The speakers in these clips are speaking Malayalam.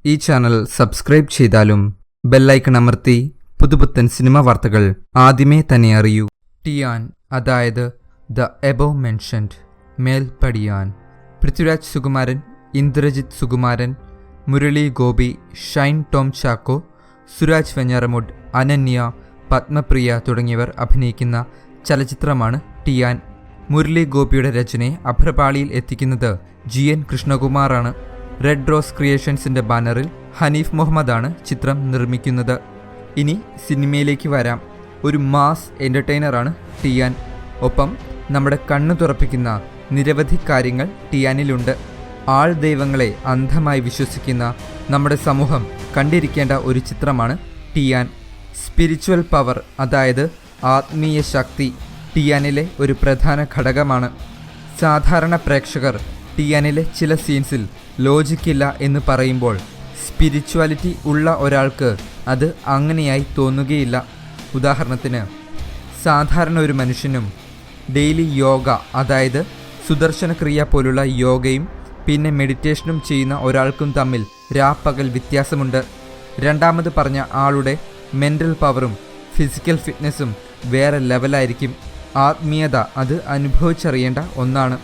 ഈ ചാനൽ സബ്സ്ക്രൈബ് ചെയ്താലും ബെല്ലൈക്കൺ അമർത്തി പുതുപുത്തൻ സിനിമ വാർത്തകൾ ആദ്യമേ തന്നെ അറിയൂ. ടിയാൻ, അതായത് ദ എബോവ് മെൻഷൻഡ്, മേൽപ്പടിയാൻ. പൃഥ്വിരാജ് സുകുമാരൻ, ഇന്ദ്രജിത്ത് സുകുമാരൻ, മുരളി ഗോപി, ഷൈൻ ടോം ചാക്കോ, സുരാജ് വെഞ്ഞാറമൂഡ്, അനന്യ, പത്മപ്രിയ തുടങ്ങിയവർ അഭിനയിക്കുന്ന ചലച്ചിത്രമാണ് ടിയാൻ. മുരളി ഗോപിയുടെ രചനയെ അഭ്രപാളിയിൽ എത്തിക്കുന്നത് GN കൃഷ്ണകുമാറാണ്. റെഡ് റോസ് ക്രിയേഷൻസിൻ്റെ ബാനറിൽ ഹനീഫ് മുഹമ്മദാണ് ചിത്രം നിർമ്മിക്കുന്നത്. ഇനി സിനിമയിലേക്ക് വരാം. ഒരു മാസ് എൻ്റർടൈനറാണ് ടിയാൻ. ഒപ്പം നമ്മുടെ കണ്ണു തുറപ്പിക്കുന്ന നിരവധി കാര്യങ്ങൾ ടിയാനിലുണ്ട്. ആൾ ദൈവങ്ങളെ അന്ധമായി വിശ്വസിക്കുന്ന നമ്മുടെ സമൂഹം കണ്ടിരിക്കേണ്ട ഒരു ചിത്രമാണ് ടിയാൻ. സ്പിരിച്വൽ പവർ, അതായത് ആത്മീയ ശക്തി, ടിയാനിലെ ഒരു പ്രധാന ഘടകമാണ്. സാധാരണ പ്രേക്ഷകർ ടിയാനിലെ ചില സീൻസിൽ ലോജിക്കില്ല എന്ന് പറയുമ്പോൾ സ്പിരിച്വാലിറ്റി ഉള്ള ഒരാൾക്ക് അത് അങ്ങനെയായി തോന്നുകയില്ല. ഉദാഹരണത്തിന്, സാധാരണ ഒരു മനുഷ്യനും ഡെയിലി യോഗ, അതായത് സുദർശന ക്രിയ പോലുള്ള യോഗയും പിന്നെ മെഡിറ്റേഷനും ചെയ്യുന്ന ഒരാൾക്കും തമ്മിൽ രാപ്പകൽ വ്യത്യാസമുണ്ട്. രണ്ടാമത് പറഞ്ഞ ആളുടെ മെൻ്റൽ പവറും ഫിസിക്കൽ ഫിറ്റ്നസ്സും വേറെ ലെവലായിരിക്കും. ആത്മീയത അത് അനുഭവിച്ചറിയേണ്ട ഒന്നാണ്.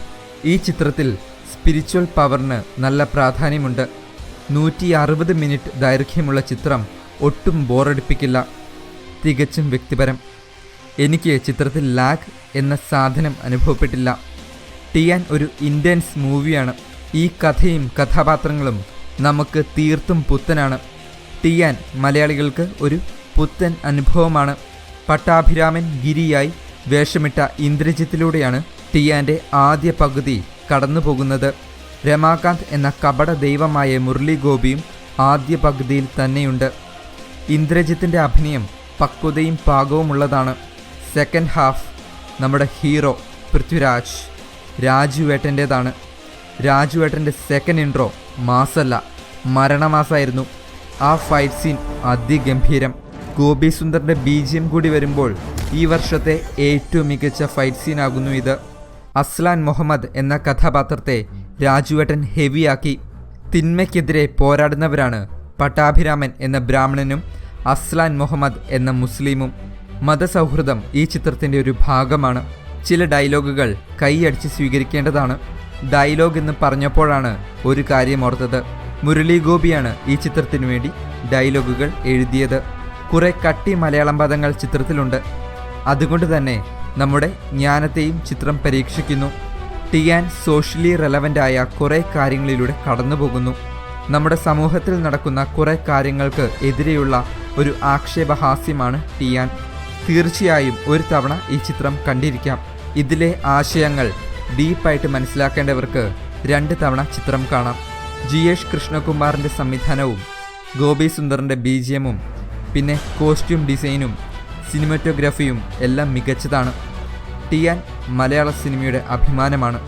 ഈ ചിത്രത്തിൽ സ്പിരിച്വൽ പവറിന് നല്ല പ്രാധാന്യമുണ്ട്. 160 മിനിറ്റ് ദൈർഘ്യമുള്ള ചിത്രം ഒട്ടും ബോറടിപ്പിക്കില്ല. തികച്ചും വ്യക്തിപരം. എനിക്ക് ചിത്രത്തിൽ ലാഗ് എന്ന സാധനം അനുഭവപ്പെട്ടില്ല. ടിയാൻ ഒരു ഇൻറ്റൻസ് മൂവിയാണ്. ഈ കഥയും കഥാപാത്രങ്ങളും നമുക്ക് തീർത്തും പുത്തനാണ്. ടിയാൻ മലയാളികൾക്ക് ഒരു പുത്തൻ അനുഭവമാണ്. പട്ടാഭിരാമൻ ഗിരിയായി വേഷമിട്ട ഇന്ദ്രജിത്തിലൂടെയാണ് ടിയാൻ്റെ ആദ്യ പകുതി കടന്നു പോകുന്നത്. രമാകാന്ത് എന്ന കപട ദൈവമായ മുരളി ഗോപിയും ആദ്യ പകുതിയിൽ തന്നെയുണ്ട്. ഇന്ദ്രജിത്തിൻ്റെ അഭിനയം പക്വതയും പാകവുമുള്ളതാണ്. സെക്കൻഡ് ഹാഫ് നമ്മുടെ ഹീറോ പൃഥ്വിരാജ്, രാജുവേട്ടൻ്റേതാണ്. രാജുവേട്ടൻ്റെ സെക്കൻഡ് ഇൻട്രോ മാസല്ല, മരണമാസമായിരുന്നു. ആ ഫൈറ്റ് സീൻ അതിഗംഭീരം. ഗോപി സുന്ദറിൻ്റെ BGM കൂടി വരുമ്പോൾ ഈ വർഷത്തെ ഏറ്റവും മികച്ച ഫൈറ്റ് സീനാകുന്നു ഇത്. അസ്ലാൻ മുഹമ്മദ് എന്ന കഥാപാത്രത്തെ രാജുവേട്ടൻ ഹെവിയാക്കി. തിന്മയ്ക്കെതിരെ പോരാടുന്നവരാണ് പട്ടാഭിരാമൻ എന്ന ബ്രാഹ്മണനും അസ്ലാൻ മുഹമ്മദ് എന്ന മുസ്ലിമും. മതസൗഹൃദം ഈ ചിത്രത്തിൻ്റെ ഒരു ഭാഗമാണ്. ചില ഡയലോഗുകൾ കൈയടിച്ച് സ്വീകരിക്കേണ്ടതാണ്. ഡയലോഗ് എന്ന് പറഞ്ഞപ്പോഴാണ് ഒരു കാര്യം ഓർത്തത്. മുരളി ഗോപിയാണ് ഈ ചിത്രത്തിനു വേണ്ടി ഡയലോഗുകൾ എഴുതിയത്. കുറെ കട്ടി മലയാളം പദങ്ങൾ ചിത്രത്തിലുണ്ട്. അതുകൊണ്ട് തന്നെ നമ്മുടെ ജ്ഞാനത്തെയും ചിത്രം പരീക്ഷിക്കുന്നു. ടിയാൻ സോഷ്യലി റെലവൻ്റായ കുറേ കാര്യങ്ങളിലൂടെ കടന്നു പോകുന്നു. നമ്മുടെ സമൂഹത്തിൽ നടക്കുന്ന കുറേ കാര്യങ്ങൾക്ക് എതിരെയുള്ള ഒരു ആക്ഷേപഹാസ്യമാണ് ടിയാൻ. തീർച്ചയായും ഒരു തവണ ഈ ചിത്രം കണ്ടിരിക്കാം. ഇതിലെ ആശയങ്ങൾ ഡീപ്പായിട്ട് മനസ്സിലാക്കേണ്ടവർക്ക് 2 തവണ ചിത്രം കാണാം. GH കൃഷ്ണകുമാറിൻ്റെ സംവിധാനവും ഗോപി സുന്ദറിൻ്റെ BGMഉം പിന്നെ കോസ്റ്റ്യൂം ഡിസൈനും സിനിമാറ്റോഗ്രാഫിയും എല്ലാം മികച്ചതാണ്. ടിയാൻ മലയാള സിനിമയുടെ അഭിമാനമാണ്.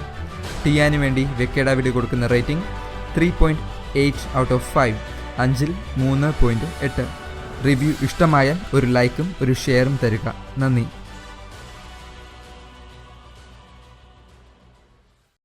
ടിയാന് വേണ്ടി വെക്കേഡാവിഡ് കൊടുക്കുന്ന റേറ്റിംഗ് 3.8 ഔട്ട് ഓഫ് 5, 5-ൽ 3.8. റിവ്യൂ ഇഷ്ടമായാൽ ഒരു ലൈക്കും ഒരു ഷെയറും തരിക. നന്ദി.